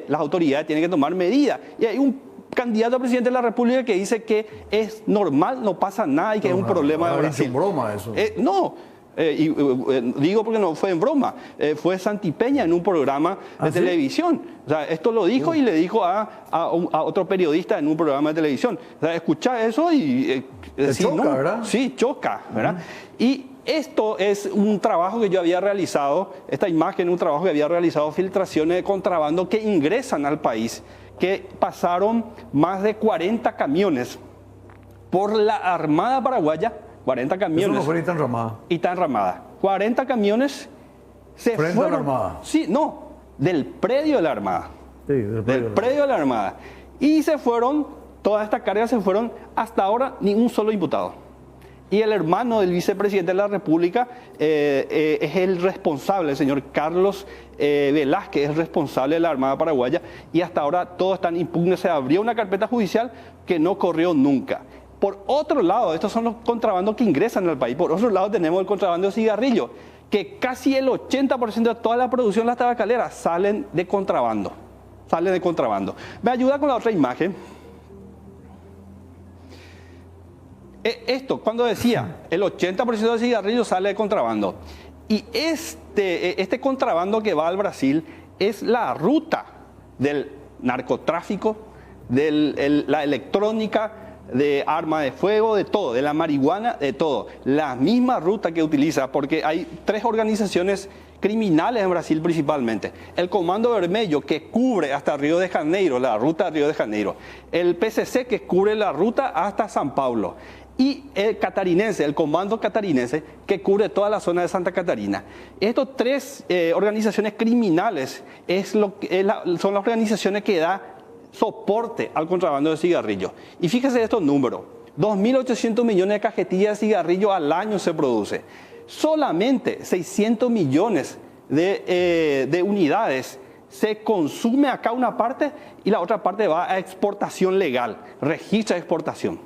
Speaker 5: las autoridades tienen que tomar medidas. Y hay un candidato a presidente de la República que dice que es normal, no pasa nada y que es un problema de Brasil.
Speaker 4: ¿Es broma eso?
Speaker 5: No. Digo porque no fue en broma, fue Santipeña en un programa de televisión. O sea, esto lo dijo y le dijo a otro periodista en un programa de televisión. O sea, escucha eso y
Speaker 4: choca,
Speaker 5: no,
Speaker 4: ¿verdad?
Speaker 5: Sí, choca, ¿verdad? Y esto es un trabajo que yo había realizado, esta imagen, un trabajo que había realizado, filtraciones de contrabando que ingresan al país, que pasaron más de 40 camiones por la Armada Paraguaya. 40 camiones.
Speaker 4: Eso no fue tan ramada.
Speaker 5: Y tan ramada. 40 camiones se
Speaker 4: fueron. ¿Frente a la Armada?
Speaker 5: Sí, no, del predio de la Armada.
Speaker 4: Sí, del
Speaker 5: predio de la Armada. Y se fueron, todas estas cargas se fueron, hasta ahora ni un solo imputado. Y el hermano del vicepresidente de la República es el responsable, el señor Carlos Velázquez, es responsable de la Armada Paraguaya. Y hasta ahora todos están impugnes. Se abrió una carpeta judicial que no corrió nunca. Por otro lado, estos son los contrabandos que ingresan al país. Por otro lado, tenemos el contrabando de cigarrillos, que casi el 80% de toda la producción de las tabacaleras salen de contrabando. Salen de contrabando. Me ayuda con la otra imagen. Esto, cuando decía, el 80% de cigarrillos sale de contrabando. Y este contrabando que va al Brasil es la ruta del narcotráfico, de la electrónica, de arma de fuego, de todo, de la marihuana, de todo. La misma ruta que utiliza, porque hay 3 organizaciones criminales en Brasil principalmente. El Comando Vermelho, que cubre hasta Río de Janeiro, la ruta de Río de Janeiro. El PCC, que cubre la ruta hasta San Paulo. Y el catarinense, el Comando Catarinense, que cubre toda la zona de Santa Catarina. Estas 3 organizaciones criminales son las organizaciones que dan soporte al contrabando de cigarrillos. Y fíjese estos números, 2.800 millones de cajetillas de cigarrillos al año se produce. Solamente 600 millones de unidades se consume acá una parte y la otra parte va a exportación legal, registra de exportación.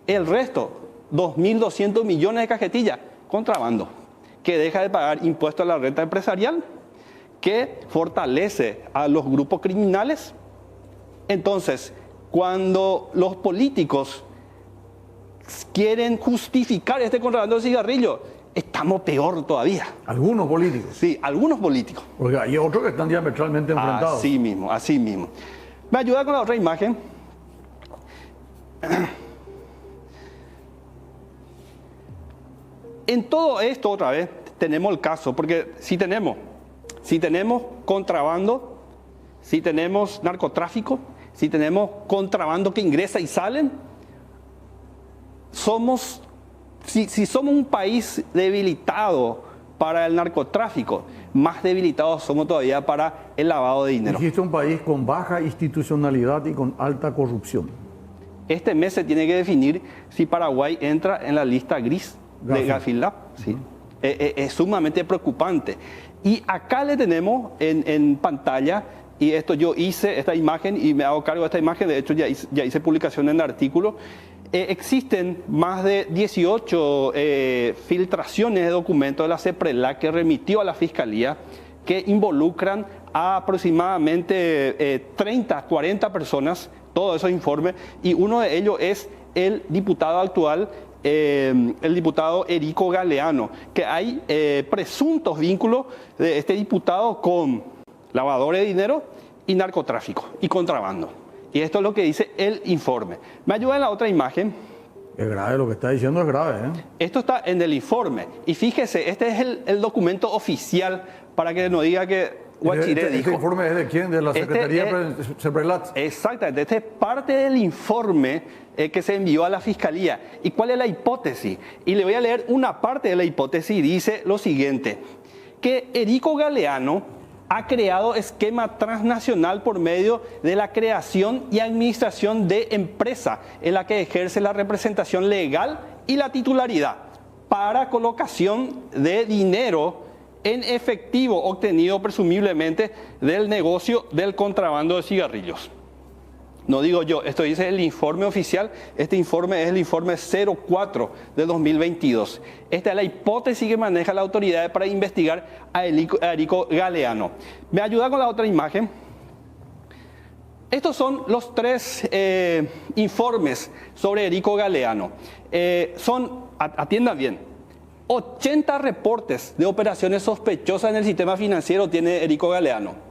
Speaker 5: El resto, 2.200 millones de cajetillas, contrabando, que deja de pagar impuestos a la renta empresarial, que fortalece a los grupos criminales. Entonces, cuando los políticos quieren justificar este contrabando de cigarrillos, estamos peor todavía.
Speaker 4: ¿Algunos políticos?
Speaker 5: Sí, algunos políticos.
Speaker 4: Porque hay otros que están diametralmente enfrentados.
Speaker 5: Así mismo, así mismo. ¿Me ayuda con la otra imagen? En todo esto, otra vez, tenemos el caso, porque si tenemos contrabando, si tenemos narcotráfico, si tenemos contrabando que ingresa y salen, si somos un país debilitado para el narcotráfico, más debilitados somos todavía para el lavado de dinero.
Speaker 4: Dijiste un país con baja institucionalidad y con alta corrupción.
Speaker 5: Este mes se tiene que definir si Paraguay entra en la lista gris de Gafilap. ¿Sí? Es sumamente preocupante. Y acá le tenemos en pantalla, y esto yo hice esta imagen y me hago cargo de esta imagen, de hecho ya hice publicación en el artículo. Existen más de 18 filtraciones de documentos de la CEPRELAC que remitió a la Fiscalía que involucran a aproximadamente 30, 40 personas, todos esos informes, y uno de ellos es el diputado actual el diputado Erico Galeano, que hay presuntos vínculos de este diputado con lavadores de dinero y narcotráfico y contrabando. Y esto es lo que dice el informe. ¿Me ayuda en la otra imagen?
Speaker 4: Es grave, lo que está diciendo es grave, ¿eh?
Speaker 5: Esto está en el informe. Y fíjese, este es el documento oficial para que no diga que Guachiré dijo.
Speaker 4: ¿Este informe es de quién? ¿De la Secretaría de Seprelat?
Speaker 5: Exactamente. Este es parte del informe que se envió a la Fiscalía. ¿Y cuál es la hipótesis? Y le voy a leer una parte de la hipótesis. Dice lo siguiente, que Erico Galeano ha creado esquema transnacional por medio de la creación y administración de empresa en la que ejerce la representación legal y la titularidad para colocación de dinero en efectivo obtenido presumiblemente del negocio del contrabando de cigarrillos. No digo yo, esto dice el informe oficial. Este informe es el informe 04 de 2022. Esta es la hipótesis que maneja la autoridad para investigar a Erico Galeano. ¿Me ayuda con la otra imagen? Estos son los tres informes sobre Erico Galeano. Atiendan bien, 80 reportes de operaciones sospechosas en el sistema financiero tiene Erico Galeano.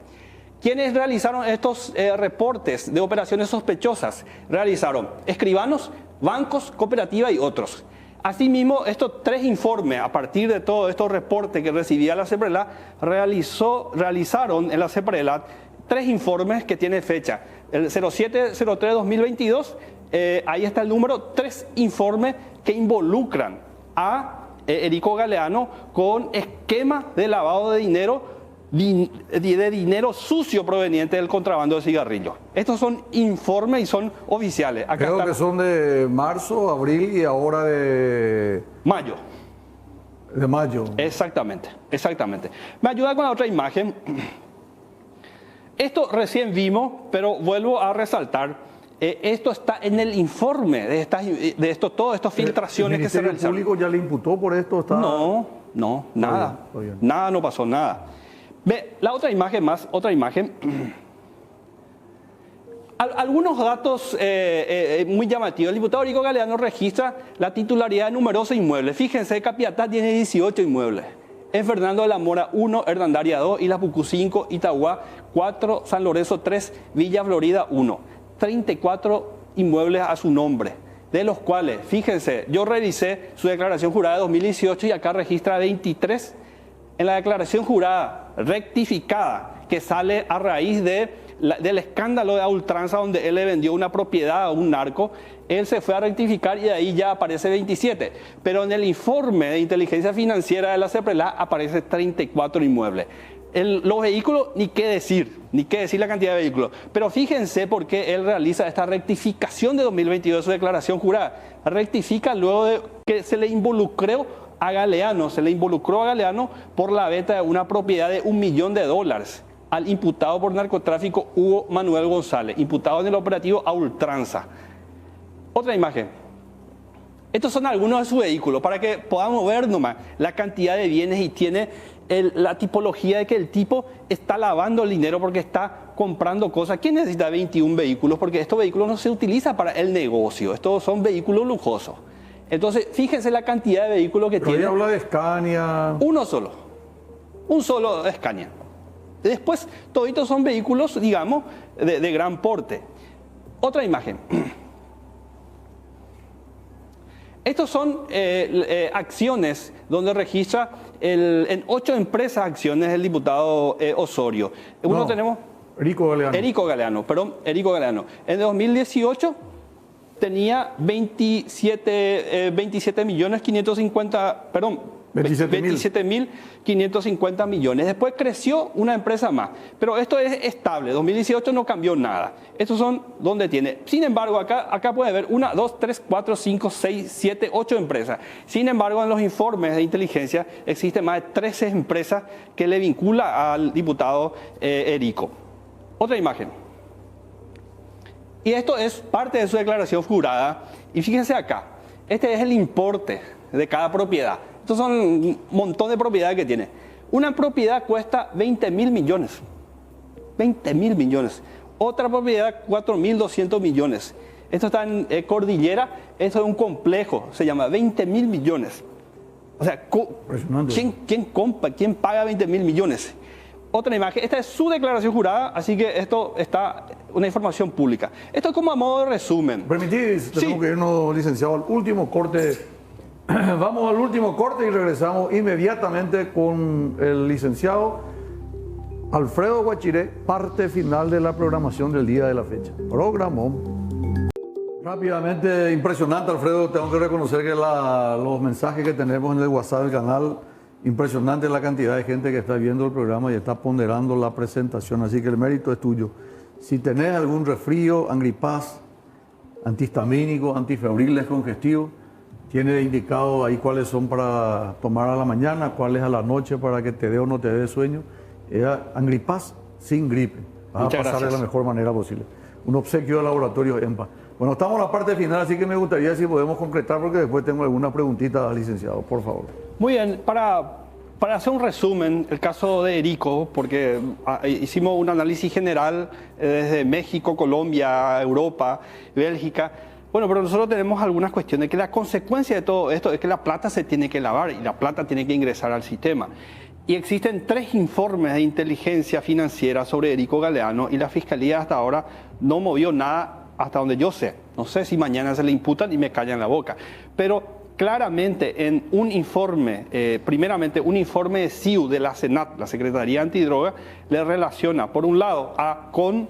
Speaker 5: ¿Quiénes realizaron estos reportes de operaciones sospechosas? Realizaron escribanos, bancos, cooperativas y otros. Asimismo, estos tres informes, a partir de todos estos reportes que recibía la CEPRELAT, realizaron en la CEPRELAT tres informes que tienen fecha. El 07-03-2022, ahí está el número, tres informes que involucran a Erico Galeano con esquema de lavado de dinero sucio proveniente del contrabando de cigarrillos. Estos son informes y son oficiales. Acá
Speaker 4: creo que son de marzo, abril y ahora de
Speaker 5: mayo.
Speaker 4: De mayo.
Speaker 5: Exactamente, exactamente. Me ayuda con la otra imagen. Esto recién vimos, pero vuelvo a resaltar. Esto está en el informe de todas estas filtraciones que se realizaron.
Speaker 4: ¿El público ya le imputó por esto?
Speaker 5: No, nada.
Speaker 4: Está bien.
Speaker 5: Nada, no pasó nada. Ve, la otra imagen más, otra imagen. Algunos datos muy llamativos. El diputado Erico Galeano registra la titularidad de numerosos inmuebles. Fíjense, Capiatá tiene 18 inmuebles. En Fernando de la Mora 1, Hernandaria 2, Isla Pucú 5, Itagua 4, San Lorenzo 3, Villa Florida 1. 34 inmuebles a su nombre, de los cuales, fíjense, yo revisé su declaración jurada de 2018 y acá registra 23. En la declaración jurada rectificada que sale a raíz del escándalo de ultranza donde él le vendió una propiedad a un narco, él se fue a rectificar y de ahí ya aparece 27. Pero en el informe de inteligencia financiera de la CEPRELAT aparece 34 inmuebles. Los vehículos, ni qué decir la cantidad de vehículos. Pero fíjense por qué él realiza esta rectificación de 2022 de su declaración jurada. Rectifica luego de que se le involucró a Galeano por la venta de una propiedad de $1 millón al imputado por narcotráfico Hugo Manuel González, imputado en el operativo a ultranza. Otra imagen. Estos son algunos de sus vehículos para que podamos ver nomás la cantidad de bienes y tiene la tipología de que el tipo está lavando el dinero porque está comprando cosas. ¿Quién necesita 21 vehículos? Porque estos vehículos no se utilizan para el negocio. Estos son vehículos lujosos. Entonces, fíjense la cantidad de vehículos que tiene.
Speaker 4: Pero habla de Scania.
Speaker 5: Un solo Scania. Después, toditos son vehículos, digamos, de gran porte. Otra imagen. Estos son acciones donde registra en 8 empresas acciones el diputado Osorio. Tenemos
Speaker 4: Erico
Speaker 5: Galeano. En 2018 tenía 27.550 millones. Después creció una empresa más. Pero esto es estable. 2018 no cambió nada. Estos son donde tiene. Sin embargo, acá puede ver 1, 2, 3, 4, 5, 6, 7, 8 empresas. Sin embargo, en los informes de inteligencia existen más de 13 empresas que le vincula al diputado Erico. Otra imagen. Y esto es parte de su declaración jurada. Y fíjense acá. Este es el importe de cada propiedad. Estos son un montón de propiedades que tiene. Una propiedad cuesta 20.000 millones. 20.000 millones. Otra propiedad, 4.200 millones. Esto está en Cordillera, esto es un complejo, se llama 20.000 millones. O sea, ¿quién paga 20.000 millones? Otra imagen, esta es su declaración jurada, así que esto está una información pública. Esto es como a modo de resumen.
Speaker 4: Permitís, tenemos que irnos, licenciado, al último corte. Vamos al último corte y regresamos inmediatamente con el licenciado Alfredo Guachiré, parte final de la programación del día de la fecha. Programón. Rápidamente, impresionante, Alfredo. Tengo que reconocer que los mensajes que tenemos en el WhatsApp del canal, impresionante la cantidad de gente que está viendo el programa y está ponderando la presentación. Así que el mérito es tuyo. Si tenés algún resfrío, angripás, antihistamínico, antifebriles, congestivos, tiene indicado ahí cuáles son para tomar a la mañana, cuáles a la noche para que te dé o no te dé sueño. Angripaz sin gripe. Vas a pasar de la mejor manera posible. Un obsequio de laboratorio EMPA. Bueno, estamos en la parte final, así que me gustaría si podemos concretar, porque después tengo algunas preguntitas, licenciado, por favor.
Speaker 5: Muy bien, para hacer un resumen, el caso de Erico, porque hicimos un análisis general desde México, Colombia, Europa, Bélgica. Bueno, pero nosotros tenemos algunas cuestiones, que la consecuencia de todo esto es que la plata se tiene que lavar y la plata tiene que ingresar al sistema. Y existen 3 informes de inteligencia financiera sobre Erico Galeano y la Fiscalía hasta ahora no movió nada hasta donde yo sé. No sé si mañana se le imputan y me callan la boca. Pero claramente en un informe, primeramente un informe de CIU de la SENAT, la Secretaría Antidroga, le relaciona por un lado con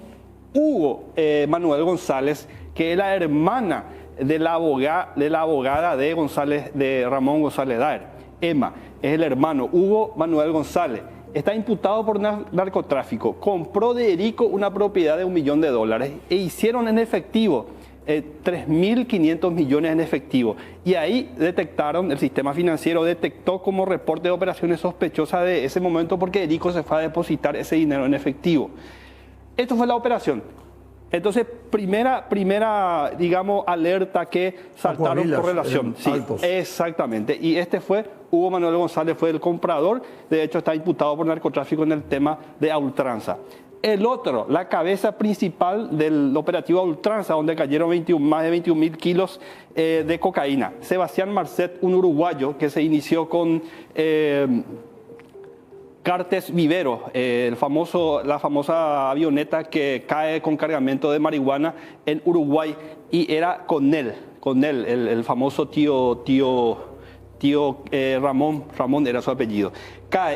Speaker 5: Hugo Manuel González, que es la hermana de la abogada de Ramón González Daer. Emma es el hermano Hugo Manuel González. Está imputado por narcotráfico. Compró de Erico una propiedad de $1 millón e hicieron en efectivo 3.500 millones en efectivo. Y ahí detectaron, el sistema financiero detectó como reporte de operaciones sospechosas de ese momento, porque Erico se fue a depositar ese dinero en efectivo. Esto fue la operación. Entonces, primera, digamos, alerta que saltaron por relación. Sí, exactamente. Y este fue, Hugo Manuel González fue el comprador. De hecho, está imputado por narcotráfico en el tema de a ultranza. El otro, la cabeza principal del operativo a ultranza, donde cayeron más de 21.000 kilos de cocaína. Sebastián Marcet, un uruguayo que se inició con Cartes Vivero, la famosa avioneta que cae con cargamento de marihuana en Uruguay, y era con él, el famoso tío Ramón era su apellido.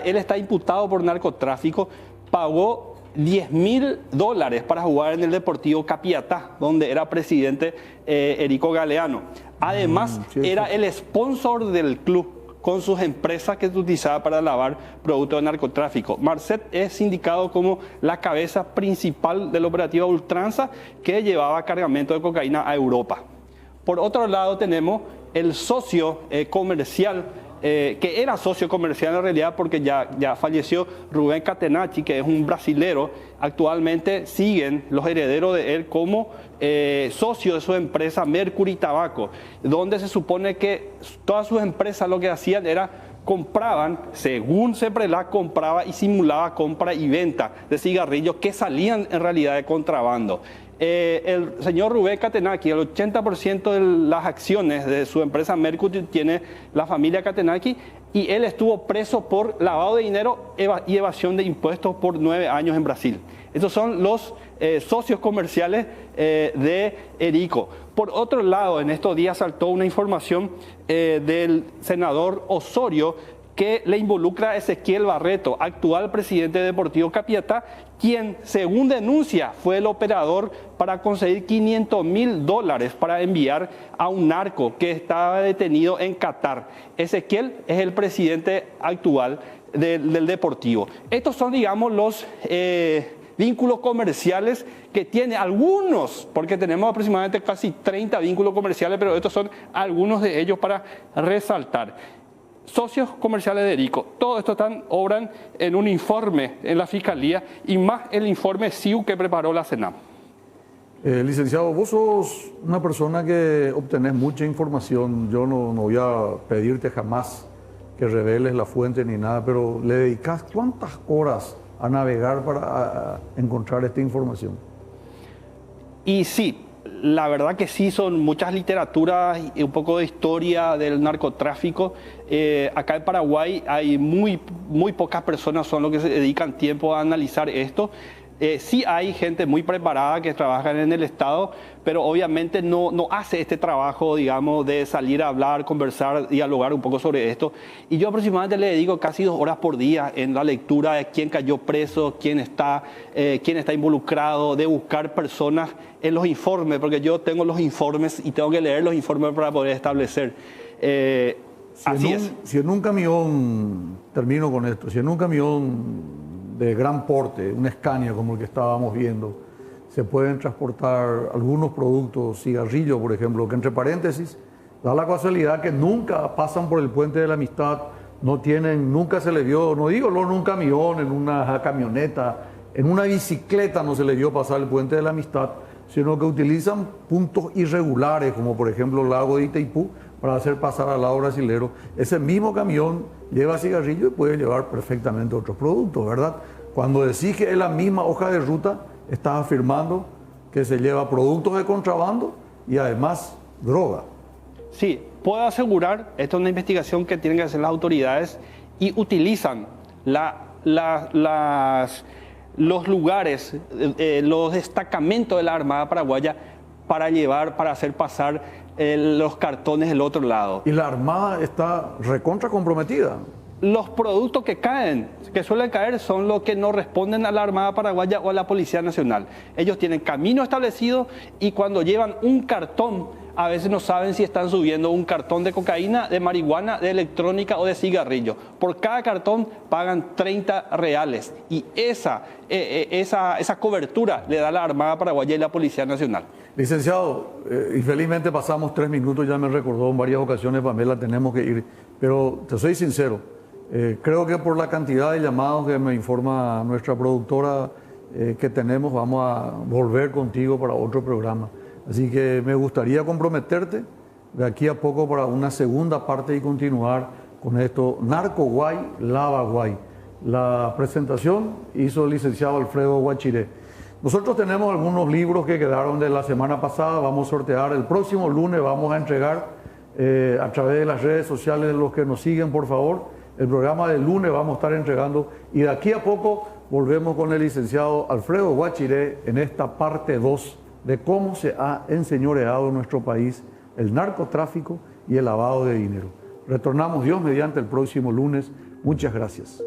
Speaker 5: Él está imputado por narcotráfico, pagó $10.000 para jugar en el Deportivo Capiatá, donde era presidente Erico Galeano. Además, era el sponsor del club, con sus empresas que se utilizaba para lavar productos de narcotráfico. Marcet es indicado como la cabeza principal del operativo Ultranza, que llevaba cargamento de cocaína a Europa. Por otro lado tenemos el socio comercial, que era socio comercial en realidad porque ya falleció, Rubén Catenacci, que es un brasilero. Actualmente siguen los herederos de él como socio de su empresa Mercury Tabaco, donde se supone que todas sus empresas lo que hacían era compraban, según CEPRELAC, compraba y simulaba compra y venta de cigarrillos que salían en realidad de contrabando. El señor Rubén Catenacci, el 80% de las acciones de su empresa Mercury tiene la familia Catenacci, y él estuvo preso por lavado de dinero y evasión de impuestos por 9 años en Brasil. Estos son los socios comerciales de Erico. Por otro lado, en estos días saltó una información del senador Osorio, que le involucra a Ezequiel Barreto, actual presidente de Deportivo Capiatá, quien, según denuncia, fue el operador para conseguir $500.000 para enviar a un narco que estaba detenido en Qatar. Ezequiel es el presidente actual del Deportivo. Estos son, digamos, los vínculos comerciales que tiene algunos, porque tenemos aproximadamente casi 30 vínculos comerciales, pero estos son algunos de ellos para resaltar. Socios comerciales de Erico, todo esto obran en un informe en la Fiscalía, y más el informe CIU que preparó la SENAM.
Speaker 4: Licenciado, vos sos una persona que obtenés mucha información. Yo no voy a pedirte jamás que reveles la fuente ni nada, pero ¿le dedicás cuántas horas a navegar para encontrar esta información?
Speaker 5: Y sí, La verdad que sí, son muchas literaturas y un poco de historia del narcotráfico. Acá en Paraguay hay muy pocas personas son los que se dedican tiempo a analizar esto. Sí hay gente muy preparada que trabaja en el Estado, pero obviamente no hace este trabajo, digamos, de salir a hablar, conversar, dialogar un poco sobre esto. Y yo aproximadamente le dedico casi 2 horas por día en la lectura de quién cayó preso, quién está involucrado, de buscar personas en los informes, porque yo tengo los informes y tengo que leer los informes para poder establecer.
Speaker 4: Si en un camión, termino con esto, si en un camión de gran porte, un Scania como el que estábamos viendo, se pueden transportar algunos productos, cigarrillos por ejemplo, que entre paréntesis, da la casualidad que nunca pasan por el puente de la Amistad, nunca se le vio, no digo en un camión, en una camioneta, en una bicicleta no se le vio pasar el puente de la Amistad, sino que utilizan puntos irregulares, como por ejemplo el lago de Itaipú, para hacer pasar al lado brasilero. Ese mismo camión lleva cigarrillo y puede llevar perfectamente otros productos, ¿verdad? Cuando decís que es la misma hoja de ruta, estás afirmando que se lleva productos de contrabando y además droga.
Speaker 5: Sí, puedo asegurar, esto es una investigación que tienen que hacer las autoridades y utilizan los lugares, los destacamentos de la Armada Paraguaya para hacer pasar los cartones del otro lado.
Speaker 4: Y la Armada está recontra comprometida.
Speaker 5: Los productos que suelen caer, son los que no responden a la Armada Paraguaya o a la Policía Nacional. Ellos tienen camino establecido y cuando llevan un cartón, a veces no saben si están subiendo un cartón de cocaína, de marihuana, de electrónica o de cigarrillo. Por cada cartón pagan 30 reales y esa cobertura le da la Armada Paraguaya y la Policía Nacional.
Speaker 4: Licenciado, infelizmente pasamos 3 minutos, ya me recordó en varias ocasiones, Pamela, tenemos que ir, pero te soy sincero, creo que por la cantidad de llamados que me informa nuestra productora que tenemos, vamos a volver contigo para otro programa. Así que me gustaría comprometerte de aquí a poco para una segunda parte y continuar con esto. Narco Guay, Lava Guay. La presentación hizo el licenciado Alfredo Guachiré. Nosotros tenemos algunos libros que quedaron de la semana pasada, vamos a sortear. El próximo lunes vamos a entregar a través de las redes sociales de los que nos siguen, por favor. El programa del lunes vamos a estar entregando y de aquí a poco volvemos con el licenciado Alfredo Guachiré en esta parte 2 de cómo se ha enseñoreado en nuestro país el narcotráfico y el lavado de dinero. Retornamos Dios mediante el próximo lunes. Muchas gracias.